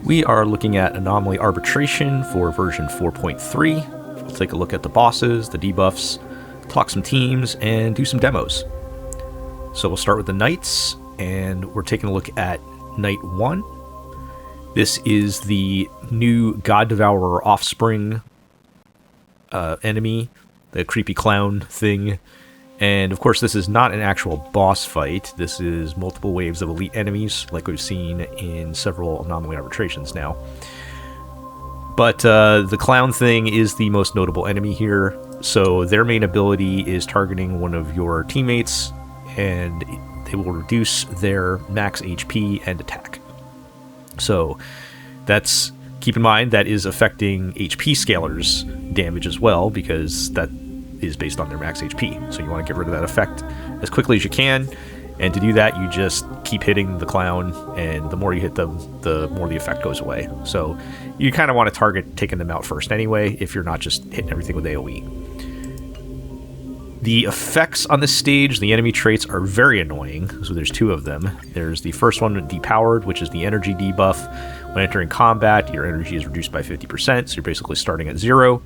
We are looking at Anomaly Arbitration for version 4.3. We'll take a look at the bosses, the debuffs, talk some teams, and do some demos. So we'll start with the Knights, and we're taking a look at Knight 1. This is the new God Devourer Offspring enemy, the creepy clown thing. And of course, this is not an actual boss fight. This is multiple waves of elite enemies, like we've seen in several Anomaly Arbitrations now. But the clown thing is the most notable enemy here. So their main ability is targeting one of your teammates, and they will reduce their max HP and attack. So that's, keep in mind, that is affecting HP scalers damage as well, because that is based on their max HP. So you want to get rid of that effect as quickly as you can. And to do that, you just keep hitting the clown, and the more you hit them, the more the effect goes away. So you kind of want to target taking them out first anyway, if you're not just hitting everything with AoE. The effects on this stage, the enemy traits, are very annoying. So there's two of them. There's the first one, Depowered, which is the energy debuff. When entering combat, your energy is reduced by 50%, so you're basically starting at 0.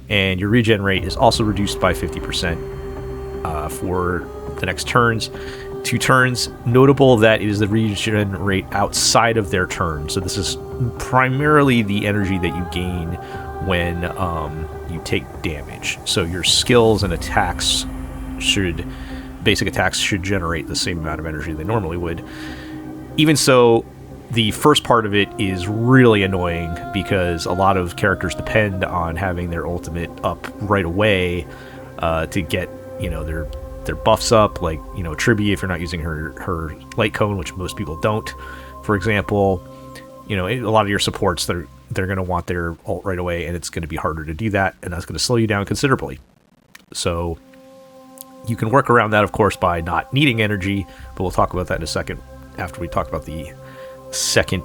And your regen rate is also reduced by 50% for the next turns. 2 turns. Notable that it is the regen rate outside of their turn. So this is primarily the energy that you gain when you take damage. So your skills and attacks basic attacks should generate the same amount of energy they normally would. Even so, the first part of it is really annoying because a lot of characters depend on having their ultimate up right away to get, their buffs up, like, Tribi, if you're not using her light cone, which most people don't, for example. A lot of your supports, they're going to want their ult right away, and it's going to be harder to do that, and that's going to slow you down considerably. So you can work around that, of course, by not needing energy, but we'll talk about that in a second after we talk about the second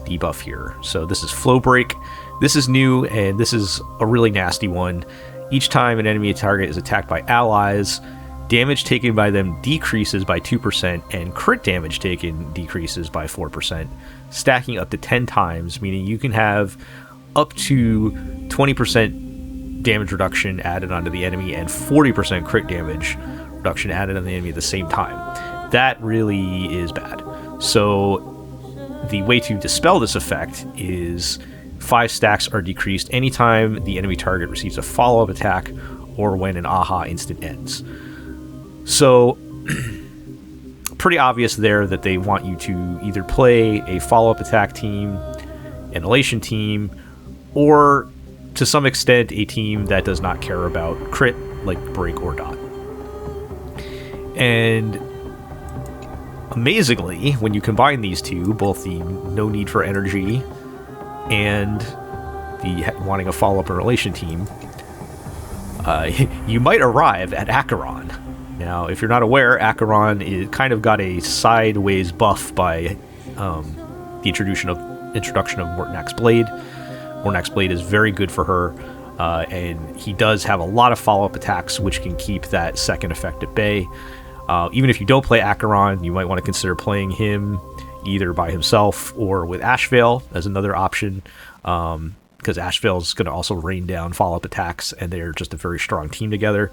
debuff here. So this is Flow Break. This is new, and this is a really nasty one. Each time an enemy target is attacked by allies, damage taken by them decreases by 2%, and crit damage taken decreases by 4%, stacking up to 10 times, meaning you can have up to 20% damage reduction added onto the enemy and 40% crit damage reduction added on the enemy at the same time. That really is bad. So the way to dispel this effect is 5 stacks are decreased anytime the enemy target receives a follow-up attack or when an AHA instant ends. So, pretty obvious there that they want you to either play a follow-up attack team, an elation team, or to some extent a team that does not care about crit, like Break or Dot. And amazingly, when you combine these two, both the no need for energy and the wanting a follow-up or elation team, you might arrive at Acheron. Now, if you're not aware, Acheron kind of got a sideways buff by the introduction of Mortnak's Blade. Mortnak's Blade is very good for her, and he does have a lot of follow-up attacks which can keep that second effect at bay. Even if you don't play Acheron, you might want to consider playing him either by himself or with Ashvale as another option, because Ashvale is going to also rain down follow-up attacks, and they're just a very strong team together.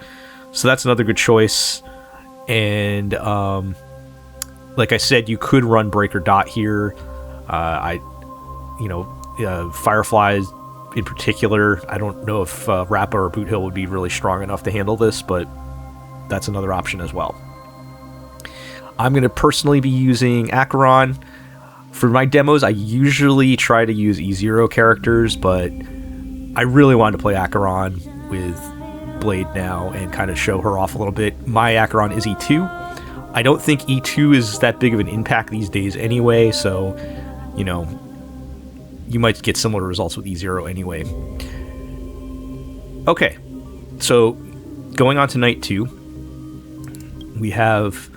So that's another good choice. And like I said, you could run Break or Dot here. Fireflies in particular, I don't know if Rappa or Boot Hill would be really strong enough to handle this, but that's another option as well. I'm going to personally be using Acheron. For my demos, I usually try to use E0 characters, but I really wanted to play Acheron with Blade now and kind of show her off a little bit. My Acheron is E2. I don't think E2 is that big of an impact these days anyway, so, you might get similar results with E0 anyway. Okay, so going on to Night 2, we have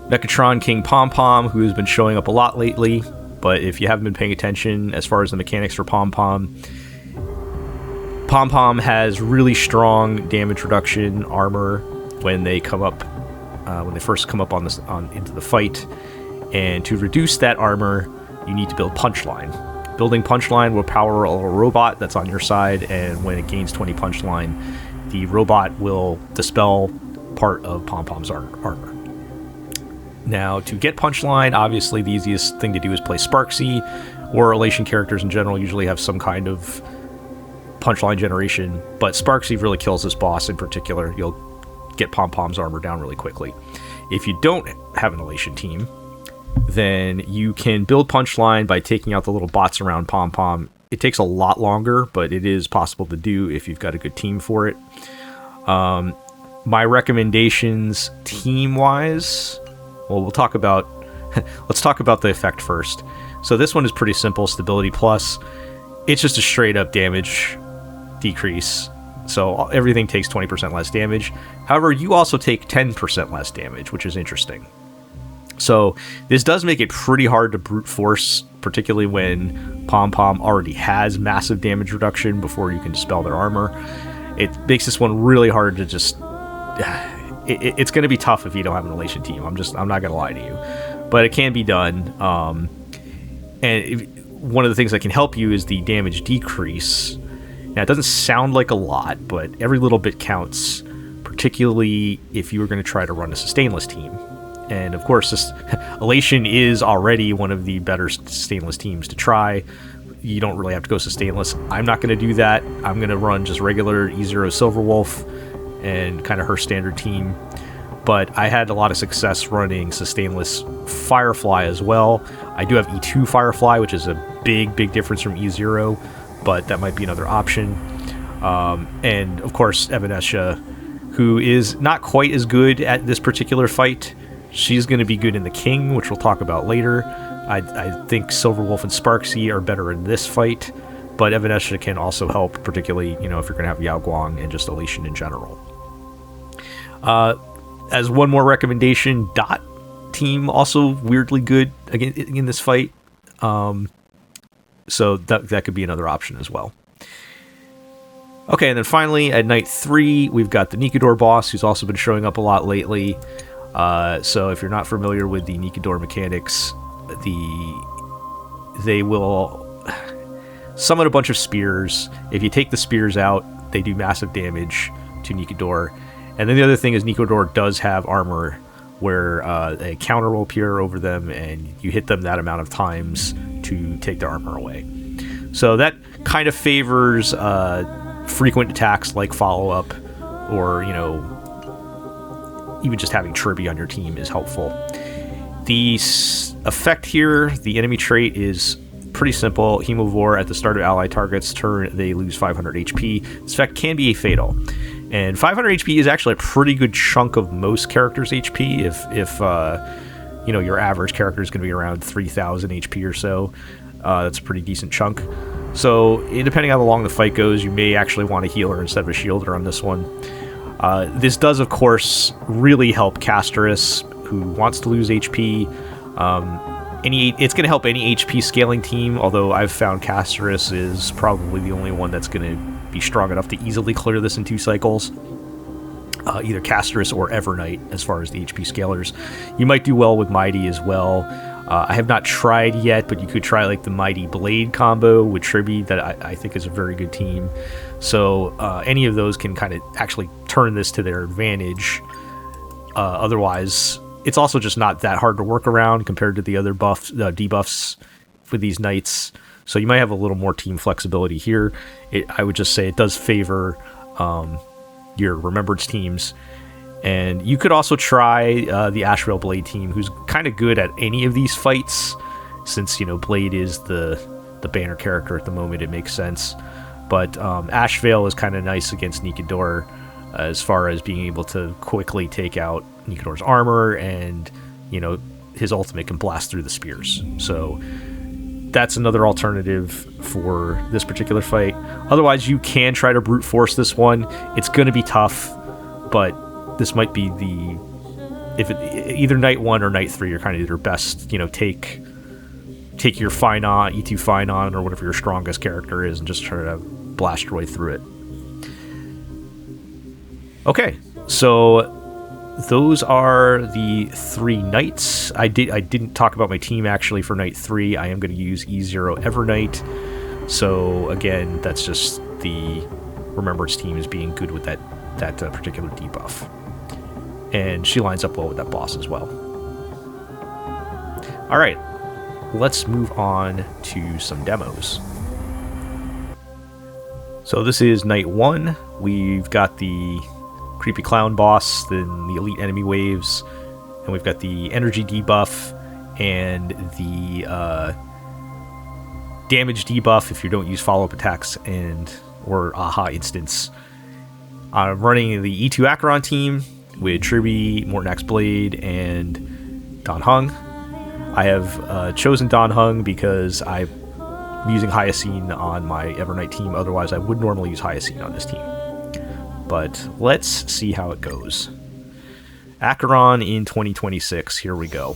Megatron King Pom Pom, who has been showing up a lot lately, but if you haven't been paying attention as far as the mechanics for Pom Pom, Pom Pom has really strong damage reduction armor when they come up, when they first come up into the fight, and to reduce that armor, you need to build Punchline. Building Punchline will power a robot that's on your side, and when it gains 20 Punchline, the robot will dispel part of Pom Pom's armor. Now, to get Punchline, obviously the easiest thing to do is play Sparksy, or Elation characters in general usually have some kind of Punchline generation, but Sparksy really kills this boss in particular. You'll get Pom Pom's armor down really quickly. If you don't have an Elation team, then you can build Punchline by taking out the little bots around Pom Pom. It takes a lot longer, but it is possible to do if you've got a good team for it. My recommendations team-wise, well, let's talk about the effect first. So this one is pretty simple, Stability Plus. It's just a straight-up damage decrease. So everything takes 20% less damage. However, you also take 10% less damage, which is interesting. So this does make it pretty hard to brute force, particularly when Pom Pom already has massive damage reduction before you can dispel their armor. It makes this one really hard to just... It's going to be tough if you don't have an Elation team. I'm not going to lie to you. But it can be done. One of the things that can help you is the damage decrease. Now, it doesn't sound like a lot, but every little bit counts, particularly if you were going to try to run a sustainless team. And of course, this Elation is already one of the better sustainless teams to try. You don't really have to go sustainless. I'm not going to do that. I'm going to run just regular E0 Silverwolf and kind of her standard team. But I had a lot of success running sustainless Firefly as well. I do have E2 Firefly, which is a big difference from E0, but that might be another option. And of course, Evanescia, who is not quite as good at this particular fight. She's going to be good in the King, which we'll talk about later. I think Silverwolf and Sparksy are better in this fight, but Evanescia can also help, particularly, if you're going to have Yao Guang and just Elation in general. As one more recommendation, Dot team also weirdly good again in this fight. So that could be another option as well. Okay, and then finally at night 3, we've got the Nikador boss, who's also been showing up a lot lately. So if you're not familiar with the Nikador mechanics, they will summon a bunch of spears. If you take the spears out, they do massive damage to Nikador. And then the other thing is Nikador does have armor where a counter will appear over them, and you hit them that amount of times to take their armor away. So that kind of favors frequent attacks like follow-up, or, even just having Tribby on your team is helpful. The effect here, the enemy trait, is pretty simple. Hemovore, at the start of ally target's turn, they lose 500 HP. This effect can be a fatal. And 500 HP is actually a pretty good chunk of most characters' HP. If your average character is going to be around 3,000 HP or so, that's a pretty decent chunk. So depending on how long the fight goes, you may actually want a healer instead of a shielder on this one. This does, of course, really help Casterus, who wants to lose HP. It's going to help any HP scaling team, although I've found Casterus is probably the only one that's going to be strong enough to easily clear this in 2 cycles. Either Casterus or Evernight, as far as the HP scalers. You might do well with Mighty as well. I have not tried yet, but you could try like the Mighty Blade combo with Tribby, that I think is a very good team. So any of those can kind of actually turn this to their advantage. Otherwise, it's also just not that hard to work around compared to the other debuffs with these knights. So you might have a little more team flexibility here. I would just say it does favor your Remembrance teams. And you could also try the Ashvale Blade team, who's kind of good at any of these fights. Since, Blade is the banner character at the moment, it makes sense. But Ashvale is kind of nice against Nikador as far as being able to quickly take out Nikador's armor, and, his ultimate can blast through the spears. So that's another alternative for this particular fight. Otherwise, you can try to brute force this one. It's going to be tough, but this might be either night 1 or night 3 are kind of your best, take your Finon, E2 Finon, or whatever your strongest character is, and just try to blast your way through it. Okay, so those are the 3 knights. I didn't talk about my team actually for night 3. I am going to use E0 Evernight. So again, that's just the Remembrance team is being good with that particular debuff. And she lines up well with that boss as well. Alright, let's move on to some demos. So this is night 1. We've got the creepy clown boss, then the elite enemy waves, and we've got the energy debuff and the damage debuff if you don't use follow-up attacks or aha instance. I'm running the E2 Acheron team with Triby, Mortnax Blade, and Dan Heng. I have chosen Dan Heng because I'm using Hyacine on my Evernight team. Otherwise, I would normally use Hyacine on this team. But let's see how it goes. Acheron in 2026. Here we go.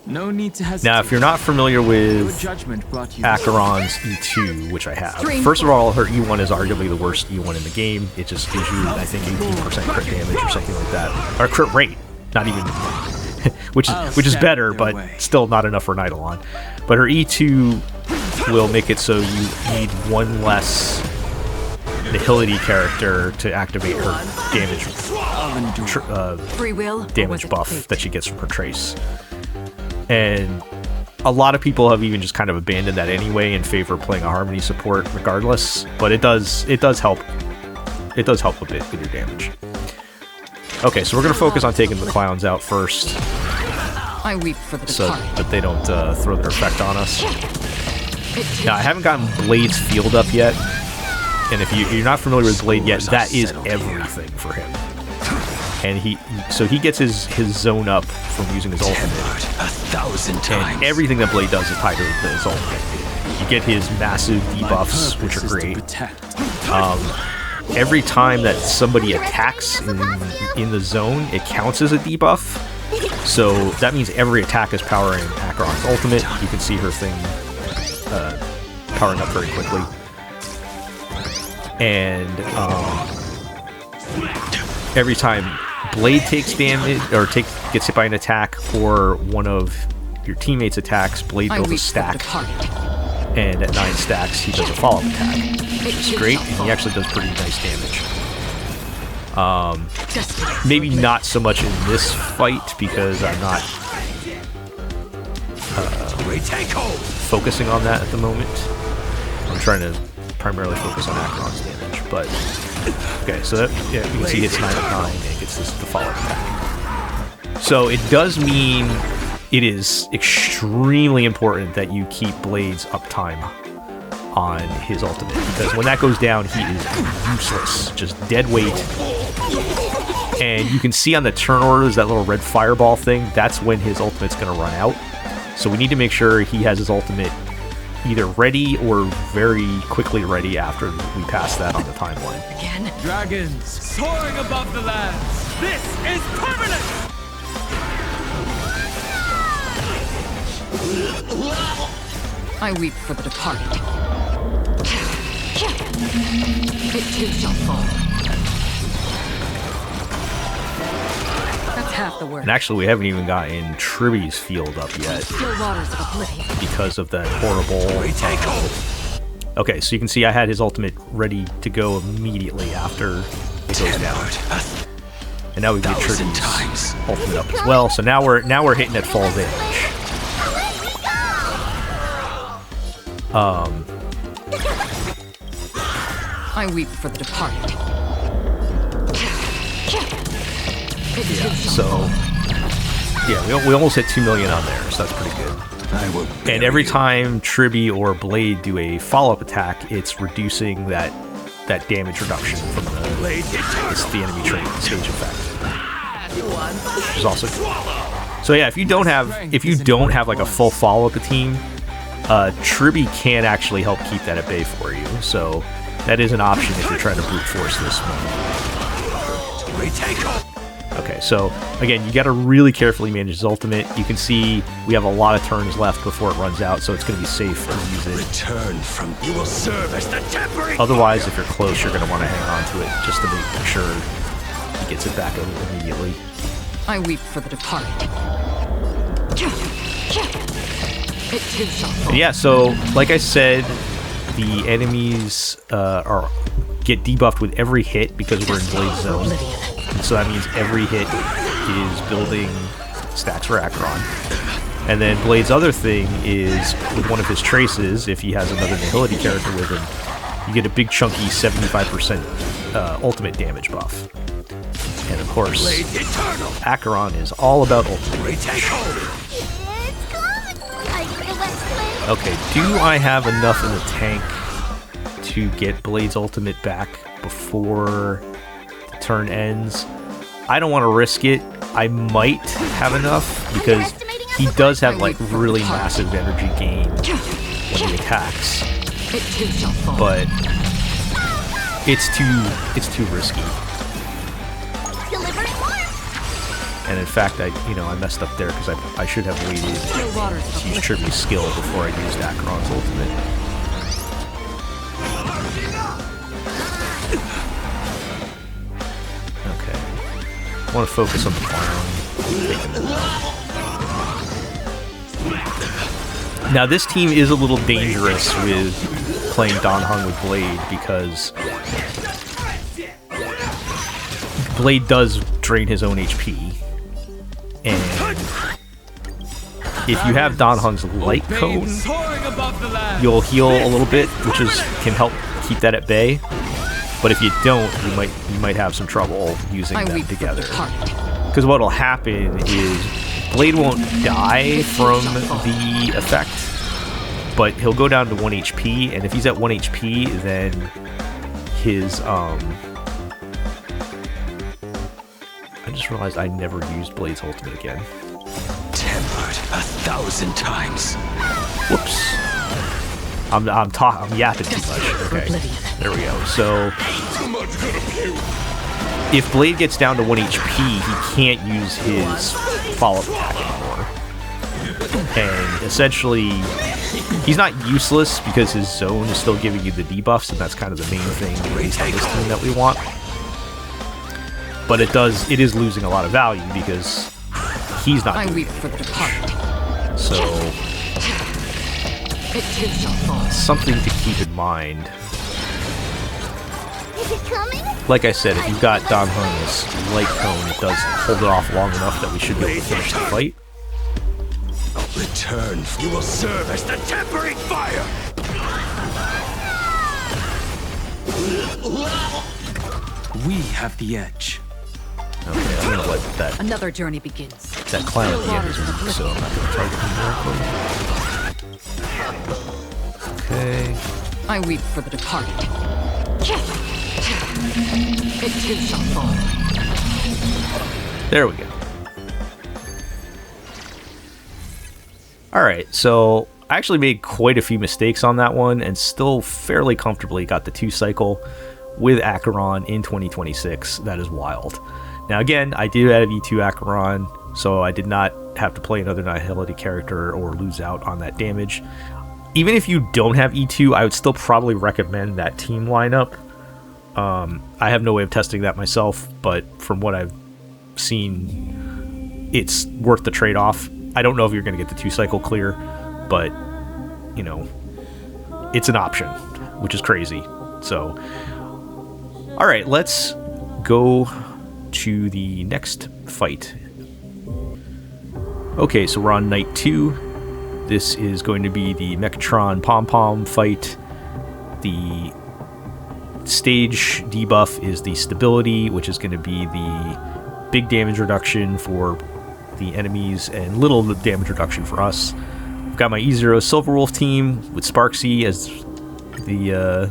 No need to hesitate. Now, if you're not familiar with Acheron's E2, which I have, first of all, her E1 is arguably the worst E1 in the game. It just gives you, I think, 18% crit damage or something like that. Or crit rate, not even, which is better, but still not enough for an Eidolon. But her E2 will make it so you need one less Nihility character to activate her damage buff that she gets from her trace. And a lot of people have even just kind of abandoned that anyway in favor of playing a Harmony support regardless, but it does help. It does help a bit with your damage. Okay, so we're going to focus on taking the clowns out first. I weep for the so that they don't throw their effect on us. Now, I haven't gotten Blade's field up yet, and if you're not familiar with Blade yet, that is everything for him. And he gets his zone up from using his ultimate. 1,000 times. And everything that Blade does is tied to his ultimate. You get his massive debuffs, which are great. Every time that somebody attacks in the zone, it counts as a debuff. So that means every attack is powering Acheron's ultimate. You can see her thing powering up very quickly. And every time Blade takes damage or gets hit by an attack, or one of your teammates attacks, Blade builds a stack. And at 9 stacks, he does a follow-up attack, which is great, and he actually does pretty nice damage. Maybe not so much in this fight, because I'm not focusing on that at the moment. I'm trying to primarily focus on Acheron's damage, but okay, so that, yeah, you can see it's 9 of 9 and gets the follow-up attack. So it does mean it is extremely important that you keep Blade's uptime on his ultimate, because when that goes down, he is useless, just dead weight. And you can see on the turn orders, that little red fireball thing, that's when his ultimate's going to run out. So we need to make sure he has his ultimate either ready or very quickly ready after we pass that on the timeline. Again? Dragons soaring above the lands. This is permanent. I weep for the departed. It too shall fall. That's half the work. And actually, we haven't even gotten Triby's field up yet Still waters of oblivion. because of that horrible... Okay, so you can see I had his ultimate ready to go immediately after it goes down. And now we get Triby's ultimate up as well. So now we're hitting at full damage. I weep for the departed. Yeah, so yeah, we almost hit 2 million on there, so that's pretty good. And every time Triby or Blade do a follow-up attack, it's reducing that damage reduction from the enemy trait stage effect, which is also good. So yeah, if you don't have like a full follow-up team, Triby can actually help keep that at bay for you. So that is an option if you're trying to brute force this one. Okay, so again, you got to really carefully manage his ultimate. You can see we have a lot of turns left before it runs out, so it's going to be safe to use it. Return from you will serve as the temporary. Otherwise, if you're close, you're going to want to hang on to it just to make sure gets it back immediately. I weep for the departed. It too shall fall. And yeah, so like I said, the enemies get debuffed with every hit because we're in Blade Zone. So that means every hit is building stacks for Acheron. And then Blade's other thing is, with one of his traces, if he has another Nihility character with him, you get a big chunky 75% ultimate damage buff. And of course, Acheron is all about ultimate. Okay, do I have enough in the tank to get Blade's ultimate back before the turn ends? I don't want to risk it. I might have enough because he does have like really massive energy gain when he attacks, but it's too risky. And in fact, I messed up there because I should have waited to use Trivia's skill before I used Acheron's ultimate. Okay, I want to focus on the clown. Now this team is a little dangerous with playing Dan Heng with Blade because Blade does drain his own HP, and if you have Dan Heng's light cone, you'll heal a little bit, which can help keep that at bay. But if you don't, you might have some trouble using them together. Because what'll happen is Blade won't die from the effect, but he'll go down to 1 HP, and if he's at 1 HP, then his I just realized I never used Blade's ultimate again. Tempered 1,000 times. Whoops. I'm yapping too much. Okay, there we go. So if Blade gets down to 1 HP, he can't use his follow-up attack anymore. And essentially, he's not useless because his zone is still giving you the debuffs, and that's kind of the main thing raised on this team that we want. But it is losing a lot of value because he's not doing anything. So something to keep in mind. Like I said, if you've got Dan Heng's light cone, it does hold it off long enough that we should be able to finish the fight. Return. You will serve as the tempering fire. We have the edge. Okay, I'm gonna let that Another journey begins. clown at the end is weak, so I'm not gonna target him directly. Okay. I weep for the departed. It too shall fall. There we go. Alright, so I actually made quite a few mistakes on that one and still fairly comfortably got the 2 cycle with Acheron in 2026. That is wild. Now again, I did add E2 Acheron, so I did not have to play another Nihility character or lose out on that damage. Even if you don't have E2, I would still probably recommend that team lineup. I have no way of testing that myself, but from what I've seen, it's worth the trade-off. I don't know if you're going to get the 2 cycle clear, but, you know, it's an option, which is crazy. So, alright, let's go to the next fight. Okay, so we're on night 2. This is going to be the Mechatron Pom-Pom fight. The stage debuff is the stability, which is going to be the big damage reduction for the enemies and little damage reduction for us. I've got my E0 Silverwolf team with Sparksy as the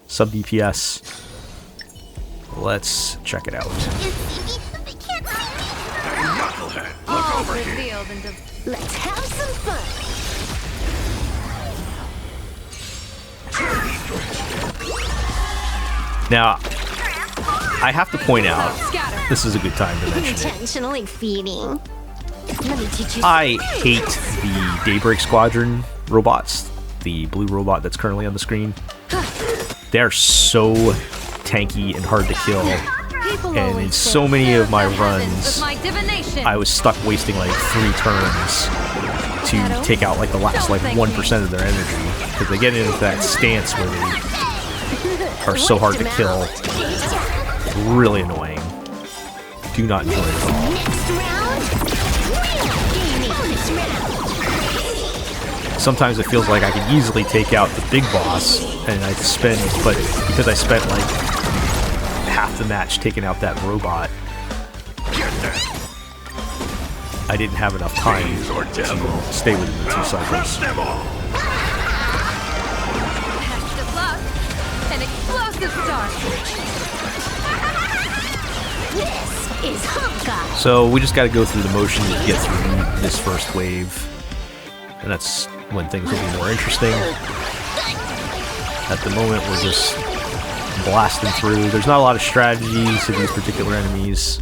sub DPS. Let's check it out. Knucklehead, look over here. Let's have some fun. Now, I have to point out, this is a good time to mention it. Intentionally feeding. Let me teach you. I hate the Daybreak Squadron robots, the blue robot that's currently on the screen. They're so tanky and hard to kill, And in so many of my runs, I was stuck wasting like 3 turns to take out like the last like 1% of their energy, because they get into that stance where they are so hard to kill. Really annoying. Do not enjoy it at all. Sometimes it feels like I can easily take out the big boss, and I spend, but because I spent like half the match taking out that robot, I didn't have enough time to stay within the 2 cycles. An explosive start. This is Honkai. So we just got to go through the motions to get through this first wave, and that's when things will be more interesting. At the moment, we're just blasting through. There's not a lot of strategies to these particular enemies,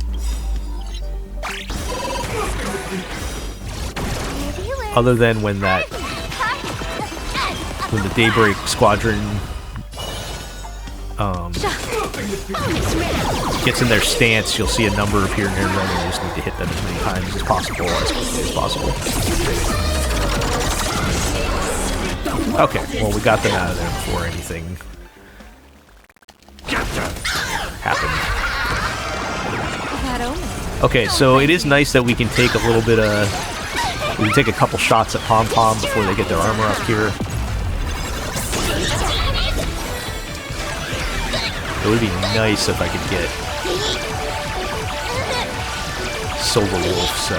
other than when the Daybreak Squadron gets in their stance, you'll see a number appear near them, and you just need to hit them as many times as possible, as quickly as possible. Okay, well, we got them out of there before anything happened. Okay, so it is nice that we can take a little bit of... We can take a couple shots at Pom Pom before they get their armor up here. It would be nice if I could get Silver Wolf's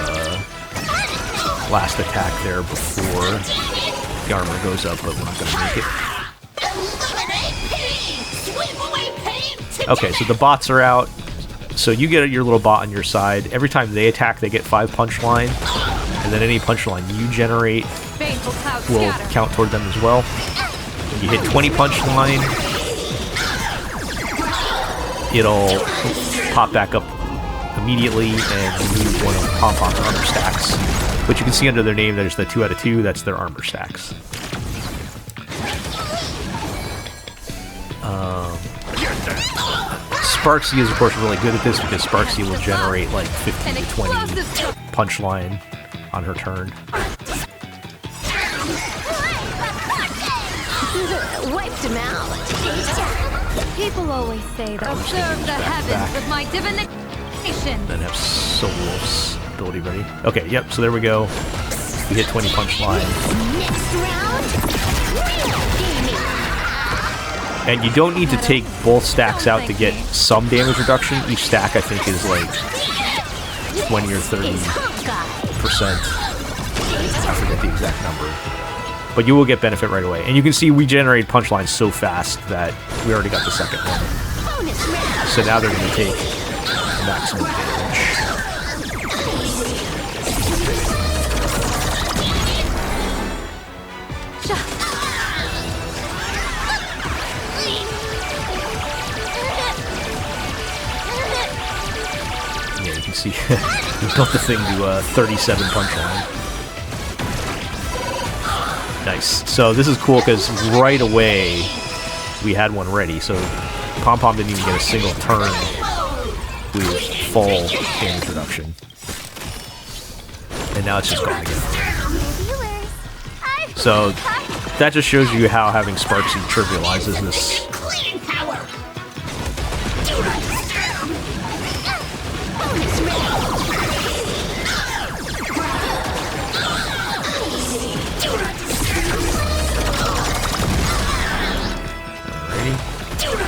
last attack there before the armor goes up, but we're not going to make it. Okay, so the bots are out. So you get your little bot on your side. Every time they attack, they get 5 punchline. And then any punchline you generate will count toward them as well. When you hit 20 punchline, it'll pop back up immediately and remove one of Pom Pom's armor stacks. Which you can see under their name, there's the 2 out of 2, that's their armor stacks. Sparksy is of course really good at this because Sparksy will generate like 15 to 20 punchline on her turn. Wiped him out. People always say that. Observe the heavens with my divination. Then have Soul Wolf's ability ready. Okay, yep, so there we go. We hit 20 punchline. Next round, real gaming. And you don't need to take both stacks out to get some damage reduction. Each stack, I think, is like 20 or 30%. I forget the exact number. But you will get benefit right away. And you can see we generate punchlines so fast that we already got the second one. So now they're going to take maximum damage. Yeah, you can see we built the thing to 37 punchline. Nice. So this is cool because right away we had one ready. So Pom Pom didn't even get a single turn with full damage reduction. And now it's just gone again. So that just shows you how having Sparksy trivializes this.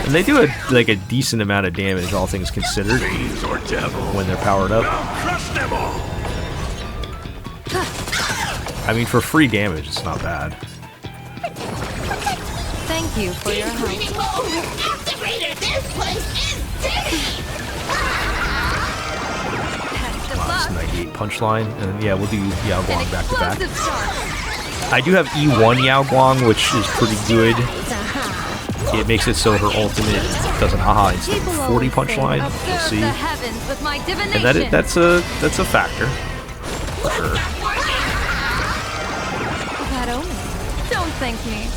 And they do like a decent amount of damage, all things considered, when they're powered up. I mean, for free damage, it's not bad. Thank you for your help. Wow, it's 98 punchline, and yeah, we'll do Yao Guang back to back. I do have E1 Yao Guang, which is pretty good. It makes it so her ultimate does an aha instead of 40 punchline. You'll see, and that's a factor for sure. Don't thank me.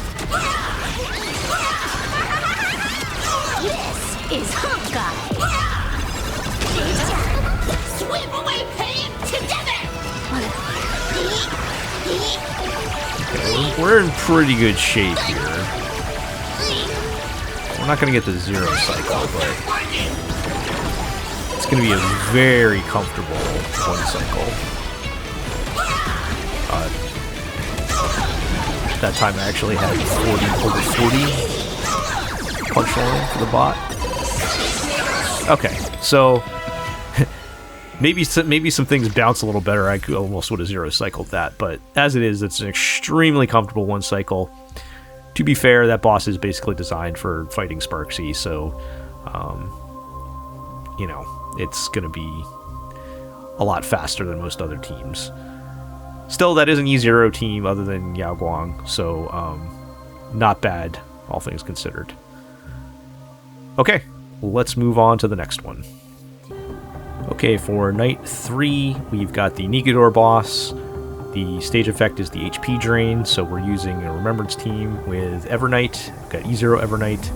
This is Honkai. Swim away pain together! We're in pretty good shape here. We're not going to get the 0 cycle, but it's going to be a very comfortable 1 cycle. That time I actually had over 40 punch line for the bot. Okay, so maybe some things bounce a little better. I almost would have 0 cycled that, but as it is, it's an extremely comfortable 1 cycle. To be fair, that boss is basically designed for fighting Sparksy, so you know, it's going to be a lot faster than most other teams. Still, that is an E0 team other than Yao Guang, so not bad, all things considered. Okay, let's move on to the next one. Okay, for Night 3, we've got the Nigador boss. The stage effect is the HP drain, so we're using a Remembrance team with Evernight. We've got E0 Evernight.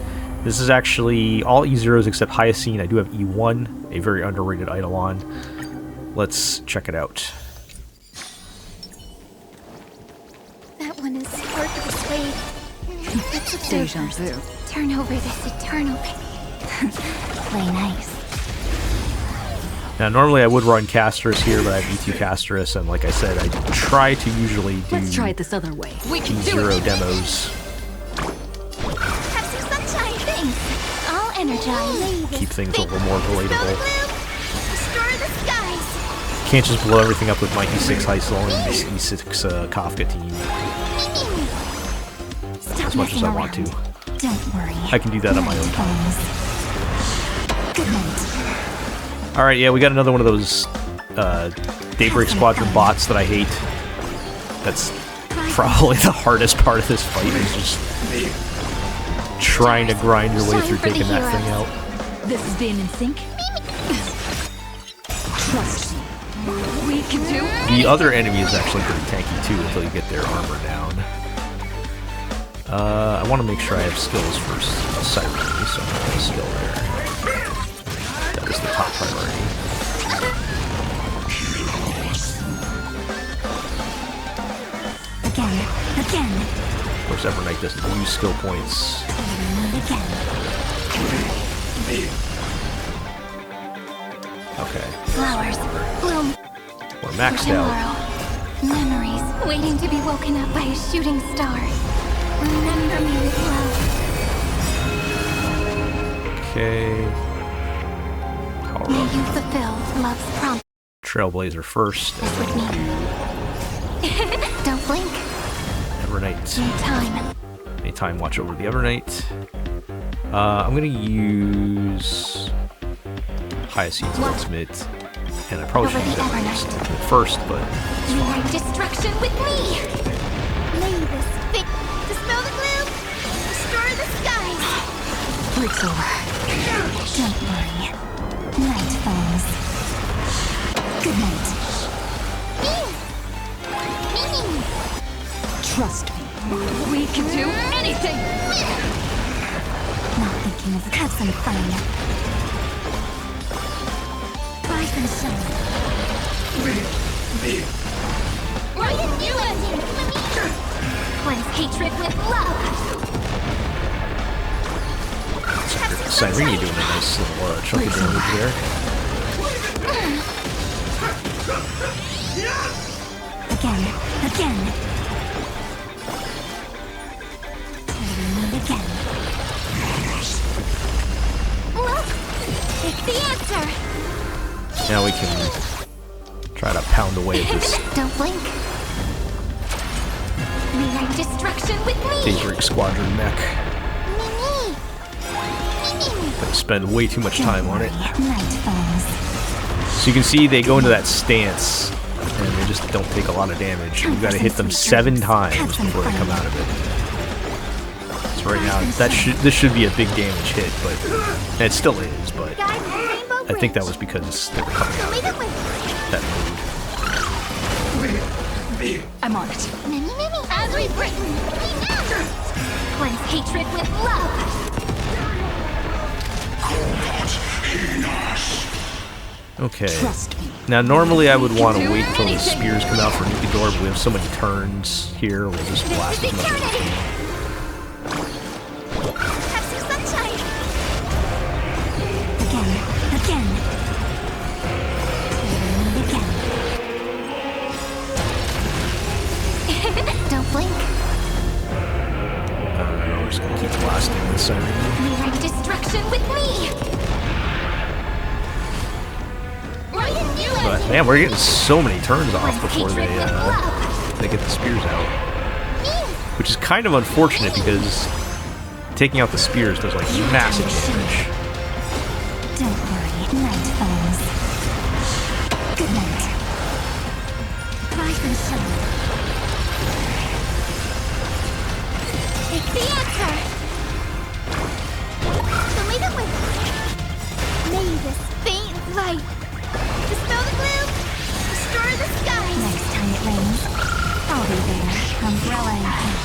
This is actually all E0s except Hyacine. I do have E1, a very underrated Eidolon. Let's check it out. That one is hard to persuade. Let's observe Deja first. vu. Turn over this eternal. Play nice. Now, normally I would run Castris here, but I have E2 Castris, and like I said, I try to usually do Let's try it this other way. We can do E0 it. demos. Have some sunshine. Thanks. I'll energize. Keep things a little more relatable. Destroy the skies. Can't just blow everything up with my E6 Heisel and this E6 Kafka team Stop as much as I want to. Don't worry. I can do that on my own time. Good night. Alright, yeah, we got another one of those Daybreak Squadron bots that I hate. That's probably the hardest part of this fight, is just trying to grind your way through taking that thing out. This is being in sync. Trust me. We can do it. The other enemy is actually pretty tanky too until you get their armor down. I want to make sure I have skills for Siren, so I have a skill there. That is the top priority. Again. Of course, Evernight doesn't use skill points. Again. Okay, Flowers bloom we're maxed out. tomorrow. Memories waiting to be woken up by a shooting star. Remember me with love. Okay. May you fulfill love's promise Trailblazer first, and with me. Don't blink. Evernight. Need time. Anytime, watch over the Evernight. I'm gonna use Hyacine's ultimate, and I probably should Over use the Evernight's Evernight. ultimate first, but Unite destruction with me. Lay this thick. Dispel the gloom. Destroy the skies. Break's over. Don't worry. Night falls. Good night. Trust me. We can do anything. Not thinking of have some fun. Buy some sun. Why didn't you ending? Cleanse hatred with love. Siren, you doing a nice little chunky damage there. Again. Again. Look! It's the answer! Now we can try to pound away at this Don't blink. Rewrite destruction with me! Daybreak Squadron mech. Gonna spend way too much time on it. Night falls. So you can see they go into that stance, and they just don't take a lot of damage. You've got to hit them 7 times before they come out of it. So right now, this should be a big damage hit, but and it still is. But Guys, Rainbow I think that was Bridge. because they were coming out of that mode. I'm on it. Many, as we've written, cleanse hatred with love. Okay. Trust me. Now, normally I would want to wait till the spears come out for Nikador, but we have so many turns here, we'll just blast as much as we can. Have some sunshine. Again. Again. Don't blink. We're just gonna keep blasting with Siren. Rewrite destruction with me. But man, we're getting so many turns off before they get the spears out. Which is kind of unfortunate because taking out the spears does like massive damage. Don't worry, night falls. Good night. Rise and shine. It's the answer. Show me the way. May this faint light dispel the gloom, restore the skies. Next time it rains, I'll be there. Umbrella in hand.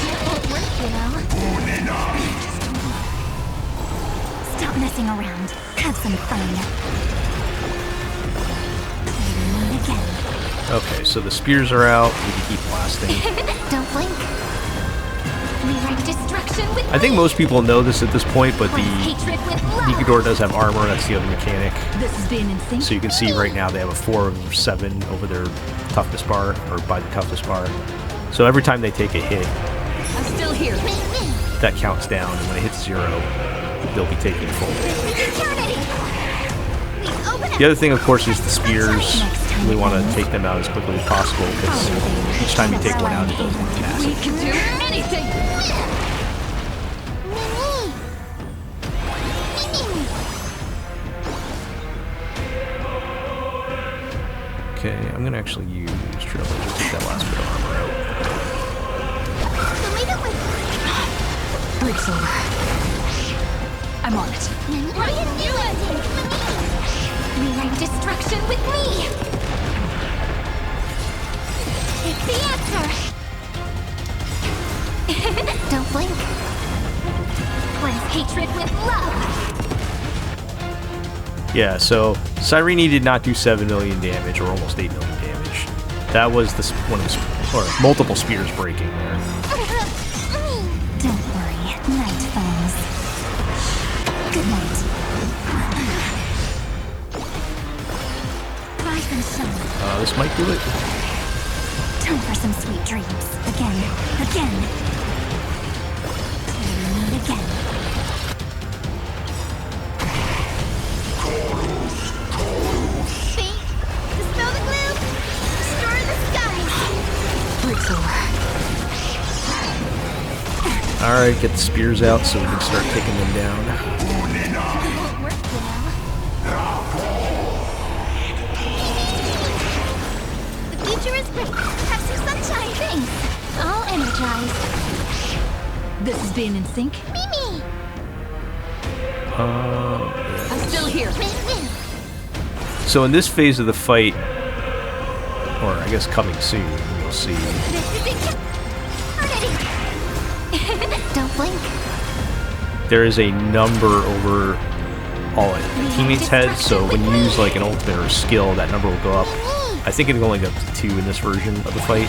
It won't work, you know. Stop messing around. Have some fun. Again. Okay, so the spears are out, we can keep blasting. Don't blink. Rewrite destruction with I think most people know this at this point, but the hatred with love. Nikador does have armor, that's the other mechanic. This has been in sync. So you can see right now they have a 4 over 7 over their toughness bar, or by the toughness bar. So every time they take a hit, I'm still here. that counts down, and when it hits 0, they'll be taking full damage. Eternity. We open The other thing, of course, is the spears. We want to take them out as quickly as possible, because each time you take one out, it does We massive. can do anything. Okay, I'm going to actually use Trailblazer to take that last bit of armor out. Break's over. I'm on it. Rewrite destruction with me. It's the answer. Don't blink. Cleanse hatred with love. Yeah, so Cyrene did not do 7 million damage, or almost 8 million damage. That was the one of the or multiple spears breaking there. Don't worry. Night falls. Good night. Rise and shine. This might do it. Time for some sweet dreams. Again. Again. Again. Fate, dispel the gloom, restore the skies. Break's over. Alright, get the spears out so we can start taking them down. It won't work, you know. The future is bright. Have some sunshine. Thanks. All energized. This has been in sync. Mimi. I'm still here. So in this phase of the fight, or I guess coming soon, we'll see. Don't blink. There is a number over all the teammates' heads, so when you use like an ultimate or a skill, that number will go up. I think it can only go up to 2 in this version of the fight.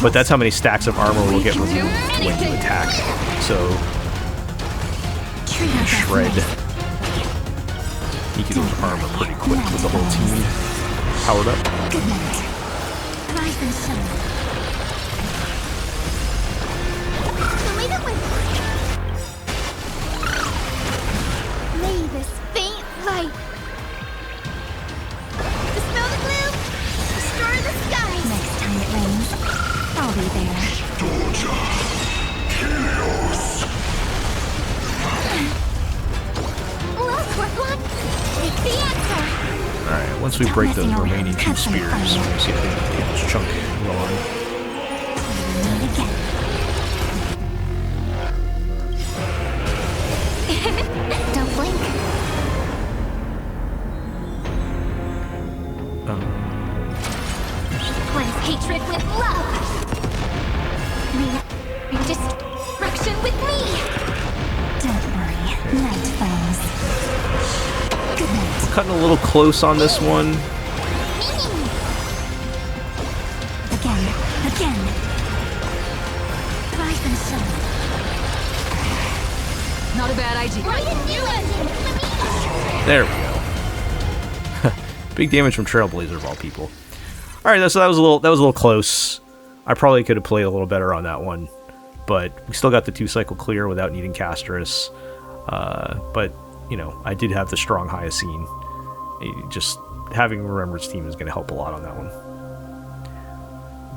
But that's how many stacks of armor will get removed when you attack. So, you can shred Nikador's armor pretty quick with the whole team powered up. Good night. Rise and shine. Show me the way. May this faint light dispel the gloom, restore the skies. Next time it rains, I'll be there. Look, we're one. It's the answer. Alright, once we break those remaining 2 spears, we're going to see if we can get this chunk going. Don't blink. Cleanse hatred with love. Rewrite destruction with me. Don't worry. Night falls. Good night. Cutting a little close on this one. Again. Rise and shine. Not a bad idea. Brian new engine. There we go. Big damage from Trailblazer of all people. All right, so that was a little close. I probably could have played a little better on that one, but we still got the 2-cycle clear without needing Castris. But you know, I did have the strong Hyacine. Just having Remembrance Team is going to help a lot on that one.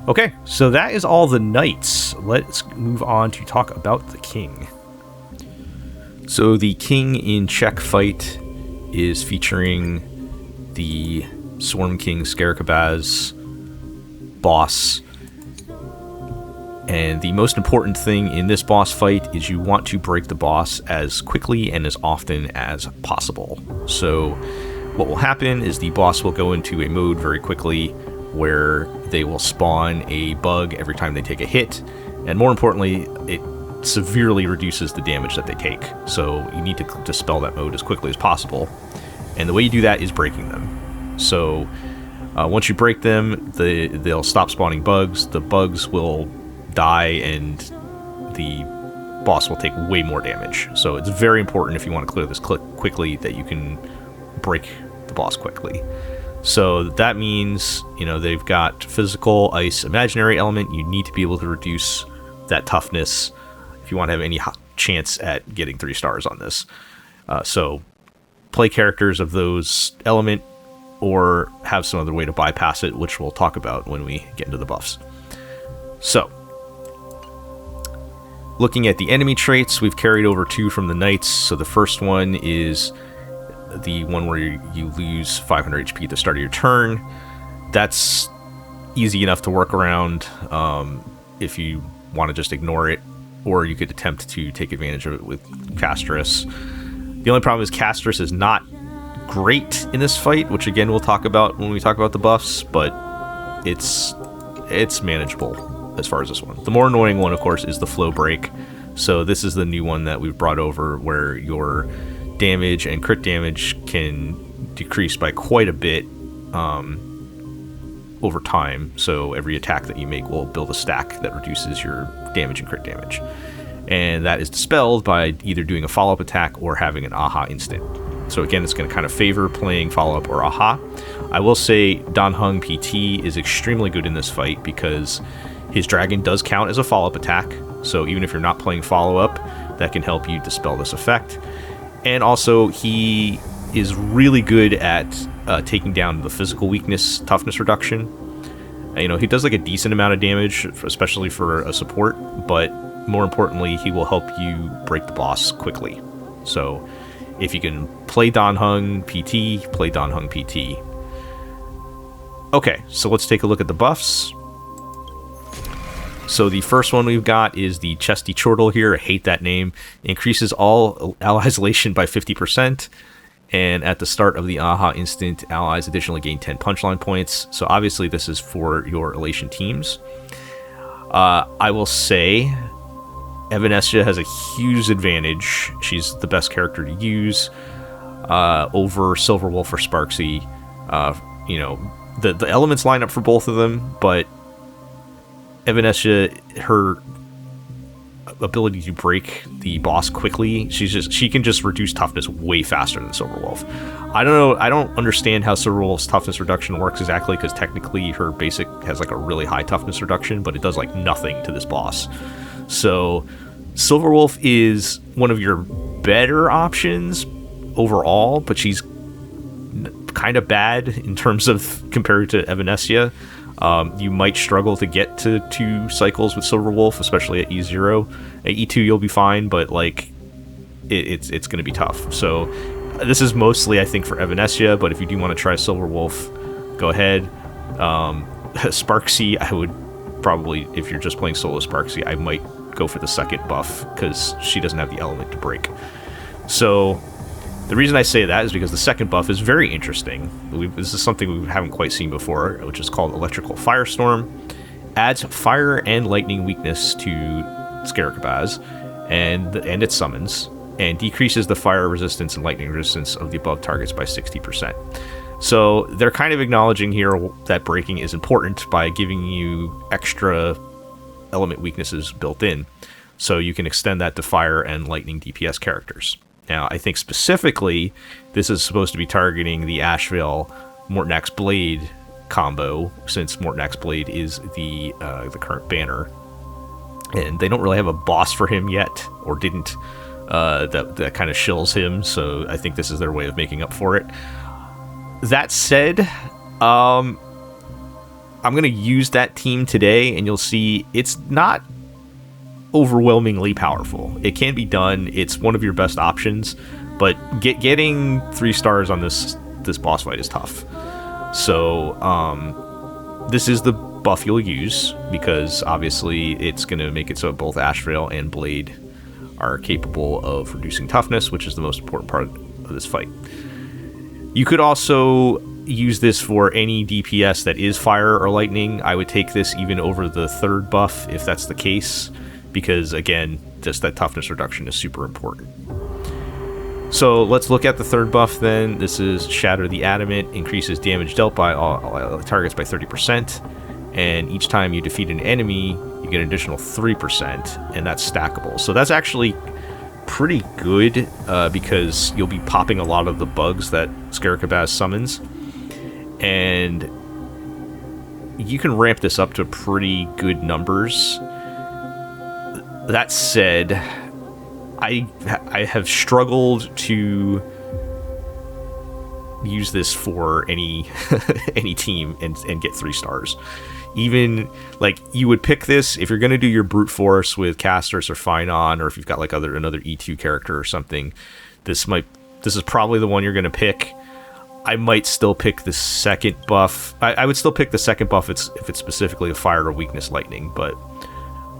Okay, so that is all the knights. Let's move on to talk about the king. So the king in check fight is featuring the Swarm King Scaricabaz boss. And the most important thing in this boss fight is you want to break the boss as quickly and as often as possible. So what will happen is the boss will go into a mode very quickly where they will spawn a bug every time they take a hit, and more importantly, it severely reduces the damage that they take. So you need to dispel that mode as quickly as possible, and the way you do that is breaking them. So once you break them, they'll stop spawning bugs, the bugs will die, and the boss will take way more damage. So it's very important, if you want to clear this quickly, that you can break the boss quickly. So that means, you know, they've got physical, ice, imaginary element. You need to be able to reduce that toughness if you want to have any chance at getting 3 stars on this. So play characters of those element, or have some other way to bypass it, which we'll talk about when we get into the buffs. So, looking at the enemy traits, we've carried over 2 from the knights. So the first one is the one where you lose 500 HP at the start of your turn. That's easy enough to work around if you want to just ignore it, or you could attempt to take advantage of it with Castris. The only problem is Castris is not great in this fight, which again we'll talk about when we talk about the buffs, but it's manageable as far as this one. The more annoying one, of course, is the flow break. So this is the new one that we've brought over, where your damage and crit damage can decrease by quite a bit over time. So every attack that you make will build a stack that reduces your damage and crit damage. And that is dispelled by either doing a follow-up attack or having an aha instant. So again, it's going to kind of favor playing follow-up or aha. I will say Dan Heng PT is extremely good in this fight because his dragon does count as a follow-up attack. So even if you're not playing follow-up, that can help you dispel this effect. And also, he is really good at taking down the physical weakness toughness reduction. You know, he does like a decent amount of damage, especially for a support, but more importantly, he will help you break the boss quickly. So if you can play Dan Heng PT, play Dan Heng PT. Okay, so let's take a look at the buffs. So the first one we've got is the Chesty Chortle here. I hate that name. Increases all allies' elation by 50%. And at the start of the aha instant, allies additionally gain 10 punchline points. So obviously this is for your elation teams. I will say Evanescia has a huge advantage. She's the best character to use over Silverwolf or Sparksy. You know, the elements line up for both of them, but Evanescia, her ability to break the boss quickly, she can just reduce toughness way faster than Silverwolf. I don't know, I don't understand how Silverwolf's toughness reduction works exactly, because technically her basic has like a really high toughness reduction, but it does like nothing to this boss. So Silverwolf is one of your better options overall, but she's kind of bad in terms of compared to Evanescia. You might struggle to get to 2 cycles with Silverwolf, especially at E0. At E2 you'll be fine, but like it's going to be tough. So this is mostly, I think, for Evanescia, but if you do want to try Silverwolf, go ahead. Sparksy, I would probably, if you're just playing solo Sparksy, I might go for the second buff, because she doesn't have the element to break. So the reason I say that is because the second buff is very interesting. This is something we haven't quite seen before, which is called Electrical Firestorm. Adds fire and lightning weakness to Scaricabaz and its summons. and decreases the fire resistance and lightning resistance of the above targets by 60%. So they're kind of acknowledging here that breaking is important by giving you extra element weaknesses built in, so you can extend that to fire and lightning DPS characters. Now, I think specifically this is supposed to be targeting the Ashvale Mortnax Blade combo, since Mortnax Blade is the current banner, and they don't really have a boss for him yet, or didn't. That kind of shills him, so I think this is their way of making up for it. That said, I'm going to use that team today, and you'll see it's not overwhelmingly powerful. It can be done. It's one of your best options, but getting 3 stars on this boss fight is tough. So this is the buff you'll use, because obviously it's going to make it so both Ashvale and Blade are capable of reducing toughness, which is the most important part of this fight. You could also use this for any DPS that is fire or lightning. I would take this even over the 3rd buff if that's the case, because again, just that toughness reduction is super important. So let's look at the 3rd buff then. This is Shatter the Adamant, increases damage dealt by all targets by 30%, and each time you defeat an enemy, you get an additional 3%, and that's stackable. So that's actually pretty good, because you'll be popping a lot of the bugs that Scaricabaz summons, and you can ramp this up to pretty good numbers. That said, I have struggled to use this for any any team and get 3 stars. Even, like, you would pick this if you're going to do your brute force with Casters or Phynon, or if you've got like another E2 character or something. This is probably the one you're going to pick. I might still pick the 2nd buff. I would still pick the 2nd buff if it's specifically a fire or weakness lightning, but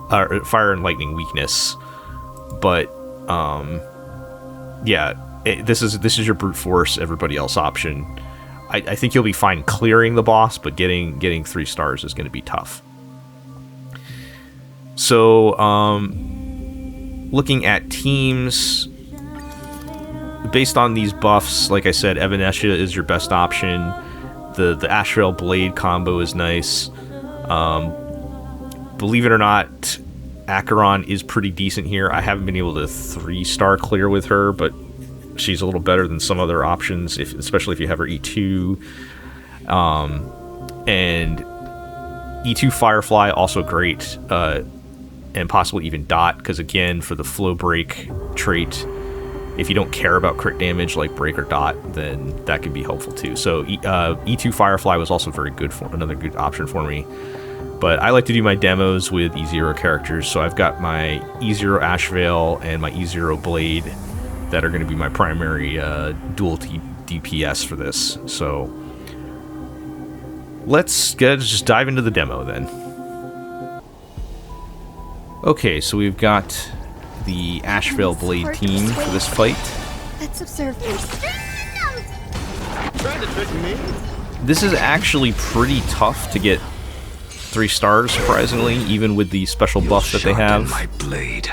fire and lightning weakness. But yeah, this is your brute force, everybody else option. I think you'll be fine clearing the boss, but getting 3 stars is going to be tough. So, looking at teams, based on these buffs, like I said, Evanescia is your best option. The Ashvale Blade combo is nice. Believe it or not, Acheron is pretty decent here. I haven't been able to 3-star clear with her, but she's a little better than some other options, especially if you have her E2. And E2 Firefly, also great, and possibly even Dot, because again, for the flow break trait, if you don't care about crit damage like Break or Dot, then that can be helpful too. So E2 Firefly was also very good, for another good option for me. But I like to do my demos with E0 characters, so I've got my E0 Ashvale and my E0 Blade that are going to be my primary dual DPS for this. So let's just dive into the demo then. Okay, so we've got the Ashvale Blade team for this fight. Let's observe first. Trying to trick me? This is actually pretty tough to get 3 stars, surprisingly, even with the special buff that they have. My blade.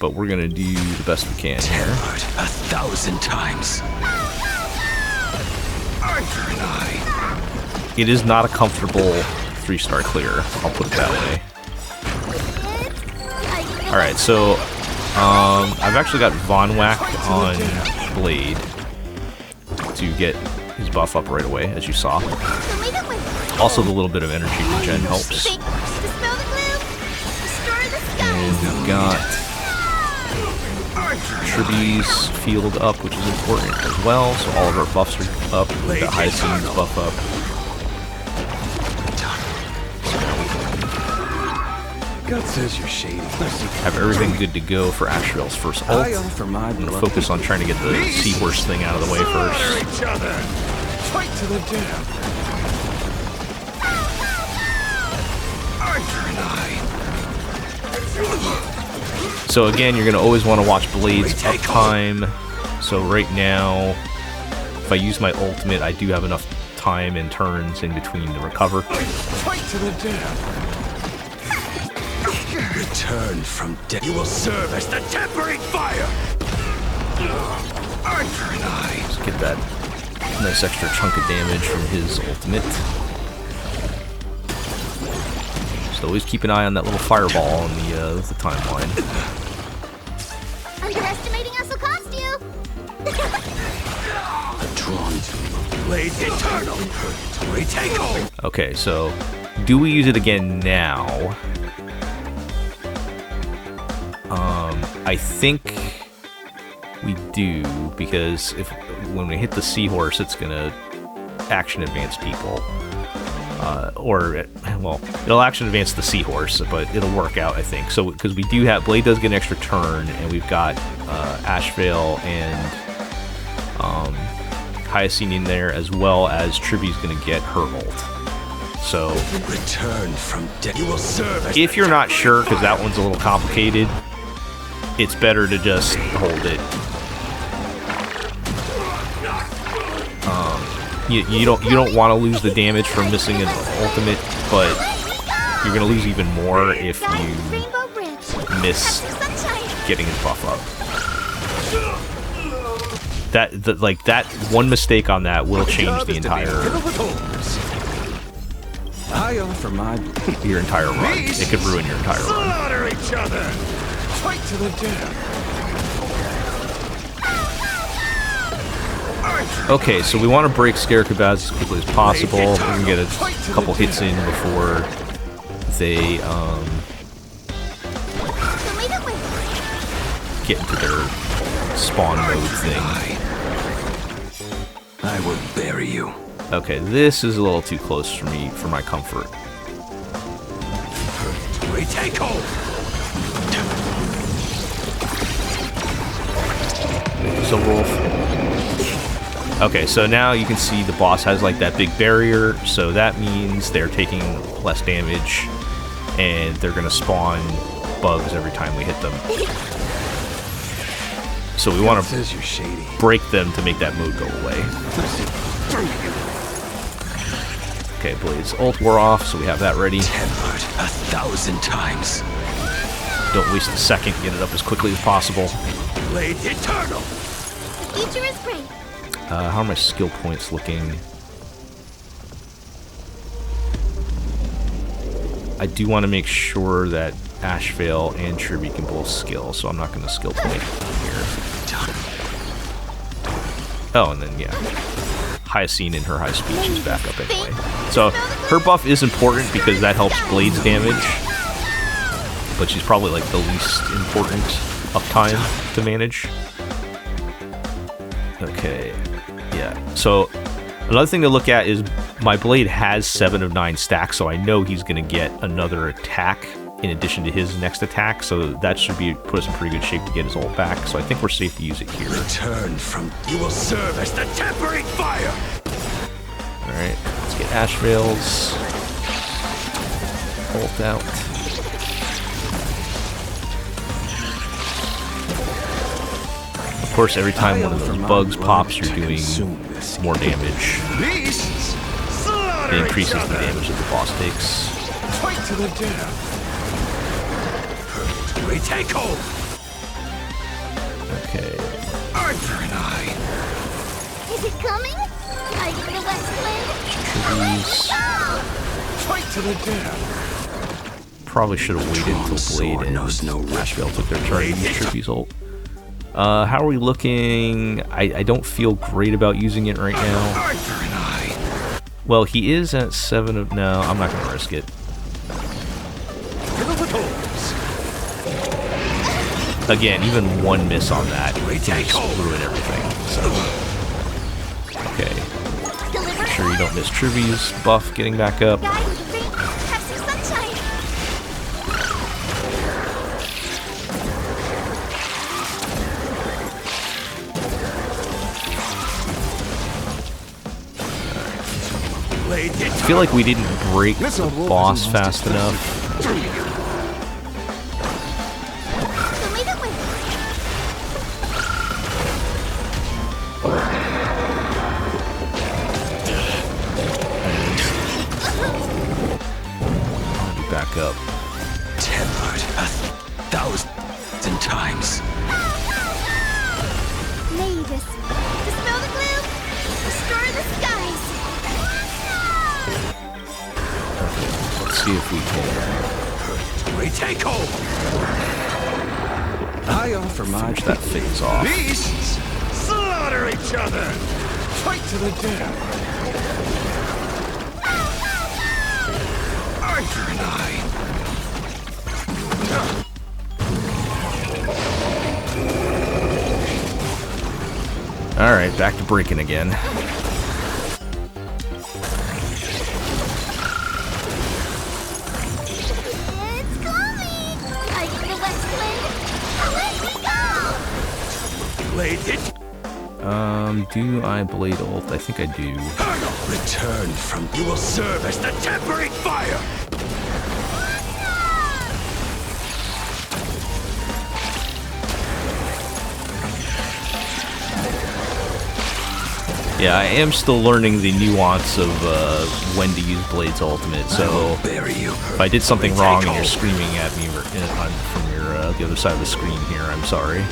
But we're gonna do the best we can here. 1,000 times. Arthur and I. It is not a comfortable 3-star clear, I'll put it that way. Alright, so I've actually got Von Whack on Blade to get his buff up right away, as you saw. Also, the little bit of energy regen helps. And we've got Triby's field up, which is important as well, so all of our buffs are up. We've got Hyacinth's buff up. God says you're shady. Have everything good to go for Ashvale's first ult. I'm going to focus on trying to get the Seahorse thing out of the way first. Each other. Fight to the death. Arthur and I. So again, you're going to always want to watch Blade's uptime. So right now, if I use my ultimate, I do have enough time and turns in between to recover. Fight to the death. Return from death. You will serve as the tempering fire. Let's get that nice extra chunk of damage from his ultimate. Just always keep an eye on that little fireball in the timeline. Underestimating us will cost you. Drawn to Blade Eternal. Retake home. Okay, so do we use it again now? I think we do, because when we hit the seahorse, it's gonna action advance people. It'll action advance the seahorse, but it'll work out, I think. So, because we do have Blade does get an extra turn, and we've got Ashvale and Hyacinth in there, as well as Triby's gonna get her ult. So, Return from death. You will serve as if you're not sure, because that one's a little complicated, it's better to just hold it. You don't want to lose the damage from missing an ultimate, but you're gonna lose even more if you miss getting his buff up. That one mistake on that will change the entire I offer my your entire run. It could ruin your entire run. slaughter each other. Fight to the death. Okay, so we want to break Scarecabaz as quickly as possible. We can get a couple hits in before they get into their spawn mode thing. I will bury you. Okay, this is a little too close for me, for my comfort. Retake home. So Wolf. Okay, so now you can see the boss has like that big barrier, so that means they're taking less damage, and they're gonna spawn bugs every time we hit them. So we want to break them to make that mode go away. Okay, Blade's ult wore off, so we have that ready. Tempered 1,000 times. Don't waste a second, get it up as quickly as possible. Blade Eternal. The future is great. How are my skill points looking? I do want to make sure that Ashvale and Tribby can both skill, so I'm not going to skill point here. Oh, and then, yeah. Hyacinth in her high speed, she's back up anyway. So, her buff is important because that helps Blade's damage, but she's probably like the least important uptime to manage. Okay, yeah. So, another thing to look at is my Blade has 7 of 9 stacks, so I know he's going to get another attack in addition to his next attack, so that should put us in pretty good shape to get his ult back, so I think we're safe to use it here. Return from... You will serve as the tempering fire! Alright, let's get Ashvale's ult out. Of course, every time one of those bugs pops, you're doing more damage. It increases the damage that the boss takes. Fight to the death! Retake home! Okay. Arthur and I! Is it coming? Hiding the West These Fight to the death! probably should have waited until Blade and Ashvale took their turn to use Trippy's ult. How are we looking? I don't feel great about using it right now. Arthur and I! Well, he is at 7 of... No, I'm not going to risk it. Again, even one miss on that can just ruin everything. So, okay. Make sure you don't miss Trivy's buff getting back up. Guy with the ring. Have some sunshine. I feel like we didn't break the boss fast enough. Back up. Tempered 1,000 times. May this dispel the gloom, restore the skies. Let's see if we can Retake hold! I offer my finish that phase off. beasts! Slaughter each other! Fight to the death! Arthur and I! Alright, back to breaking again. It's coming! I get the west wind! Let me go! Blade it! Do I blade ult? I think I do. Return from you will serve as the tempering fire! Yeah, I am still learning the nuance of when to use Blade's ultimate, so Bury you. if I did something wrong and you're screaming at me from your the other side of the screen here, I'm sorry.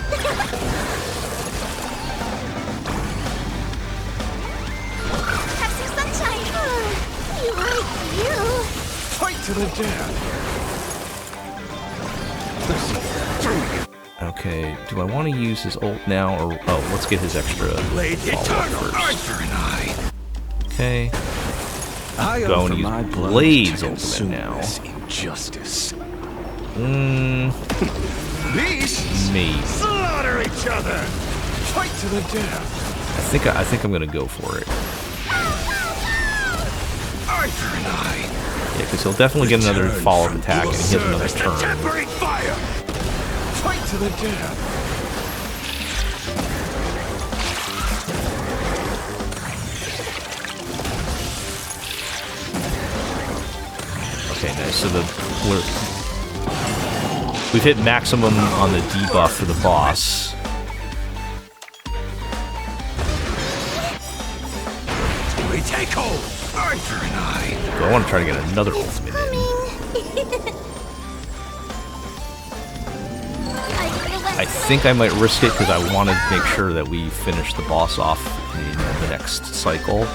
Have some sunshine! You like you! Fight to the death! Okay, do I want to use his ult now, or... Oh, let's get his extra Blade follow-up eternal! first. Arthur and I! Okay, I Go offer and use my blood Blade's to ultimate consume now. this injustice. Beasts! maybe. Slaughter each other! Fight to the death! I think I'm gonna go for it. Arthur and I! Yeah, because he'll definitely get another Return follow-up from attack, you and will he has serve another as the turn. tempering fire! Fight to the death! Okay, nice. So we've hit maximum on the debuff for the boss. Retake hold! Arthur and I! So I want to try to get another ultimate in. I get the west I think I might risk it because I want to make sure that we finish the boss off in the next cycle.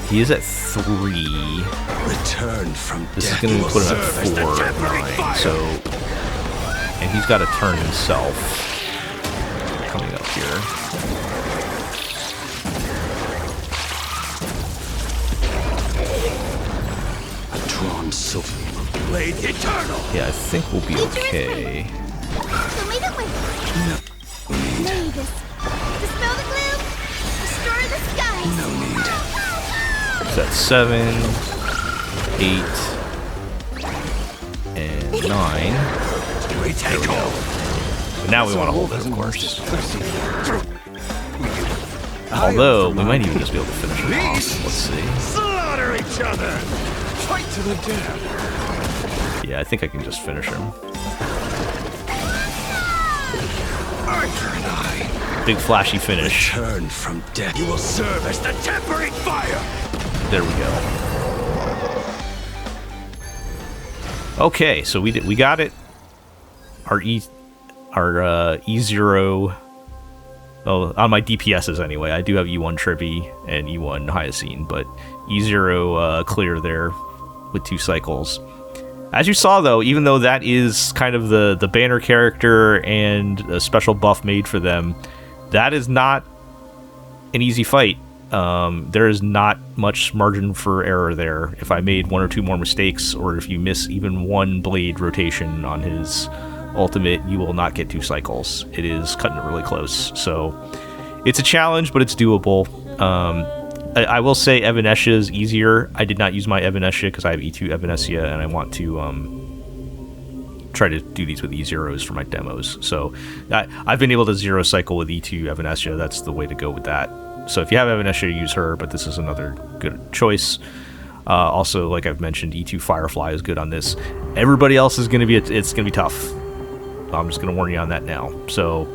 He is at 3. Return from This is death going to will put him serve at as the 4 tempering 9. fire! So, and he's got to turn himself coming up here. Drawn silver. Blade eternal! Yeah, I think we'll be okay. So may the wind May this dispel the gloom, restore the skies. No need. So that's 7, 8, and 9. Retake hold! But now we want to hold it, of course. Although, we might even just be able to finish him off. Let's see. Slaughter each other! Fight to the death! Yeah, I think I can just finish him. Arthur and I! Big flashy finish. Return from death. You will serve as the tempering fire! There we go. Okay, so we got it. Our E0. Oh, on my DPSs anyway. I do have E1 Trippy and E1 Hyacine, but E0 clear there with 2 cycles. As you saw, though, even though that is kind of the banner character and a special buff made for them, that is not an easy fight. There is not much margin for error there. If I made 1 or 2 more mistakes, or if you miss even 1 blade rotation on his ultimate, you will not get 2 cycles. It is cutting it really close. So it's a challenge, but it's doable. I will say Evanescia is easier. I did not use my Evanescia because I have E2 Evanescia, and I want to try to do these with E0s for my demos. So I've been able to 0 cycle with E2 Evanescia. That's the way to go with that. So if you have Evanescia, use her, but this is another good choice. Also, like I've mentioned, E2 Firefly is good on this. Everybody else is going to be, it's going to be tough. I'm just going to warn you on that now. So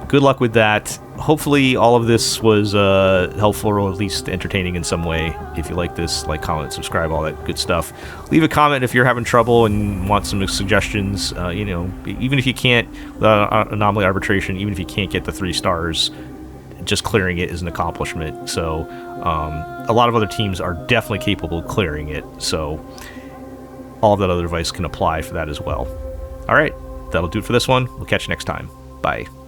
good luck with that. hopefully all of this was helpful or at least entertaining in some way. If you like this, like, comment, subscribe, all that good stuff. Leave a comment if you're having trouble and want some suggestions. You know, even if you can't, Anomaly Arbitration, even if you can't get the 3 stars, just clearing it is an accomplishment. So a lot of other teams are definitely capable of clearing it. So all of that other advice can apply for that as well. All right, that'll do it for this one. We'll catch you next time. Bye.